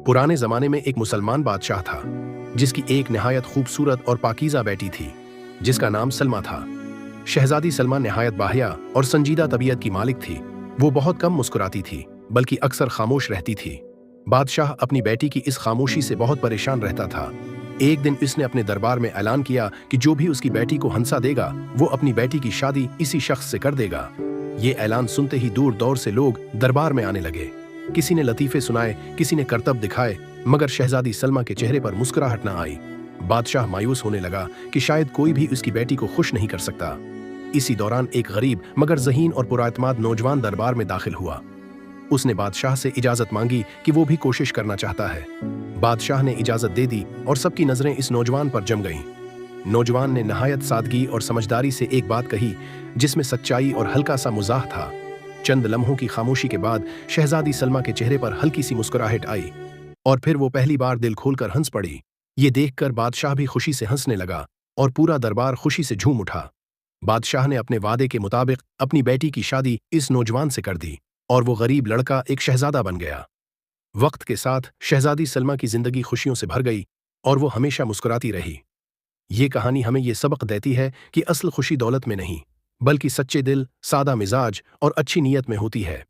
पुराने जमाने में एक मुसलमान बादशाह था जिसकी एक निहायत खूबसूरत और पाकीज़ा बेटी थी जिसका नाम सलमा था। शहजादी सलमा निहायत बाहिया और संजीदा तबीयत की मालिक थी। वो बहुत कम मुस्कुराती थी बल्कि अक्सर खामोश रहती थी। बादशाह अपनी बेटी की इस खामोशी से बहुत परेशान रहता था। एक दिन इसने अपने दरबार में ऐलान किया कि जो भी उसकी बेटी को हंसा देगा वो अपनी बेटी की शादी इसी शख्स से कर देगा। ये ऐलान सुनते ही दूर दौर से लोग दरबार में आने लगे। किसी ने लतीफे सुनाए, किसी ने करतब दिखाए, मगर शहजादी सलमा के चेहरे पर मुस्कुराहट न आई। बादशाह मायूस होने लगा कि शायद कोई भी उसकी बेटी को खुश नहीं कर सकता। इसी दौरान एक गरीब मगर ज़हीन और पुराएतमाद नौजवान दरबार में दाखिल हुआ। उसने बादशाह से इजाजत मांगी कि वो भी कोशिश करना चाहता है। बादशाह ने इजाजत दे दी और सबकी नजरें इस नौजवान पर जम गईं। नौजवान ने नहायत सादगी और समझदारी से एक बात कही जिसमें सच्चाई और हल्का सा मुजाह था। चंद लम्हों की खामोशी के बाद शहजादी सलमा के चेहरे पर हल्की सी मुस्कुराहट आई और फिर वो पहली बार दिल खोलकर हंस पड़ी। ये देखकर बादशाह भी खुशी से हंसने लगा और पूरा दरबार खुशी से झूम उठा। बादशाह ने अपने वादे के मुताबिक अपनी बेटी की शादी इस नौजवान से कर दी और वो गरीब लड़का एक शहजादा बन गया। वक्त के साथ शहजादी सलमा की जिंदगी खुशियों से भर गई और वो हमेशा मुस्कुराती रही। ये कहानी हमें ये सबक देती है कि असल खुशी दौलत में नहीं बल्कि सच्चे दिल, सादा मिजाज और अच्छी नीयत में होती है।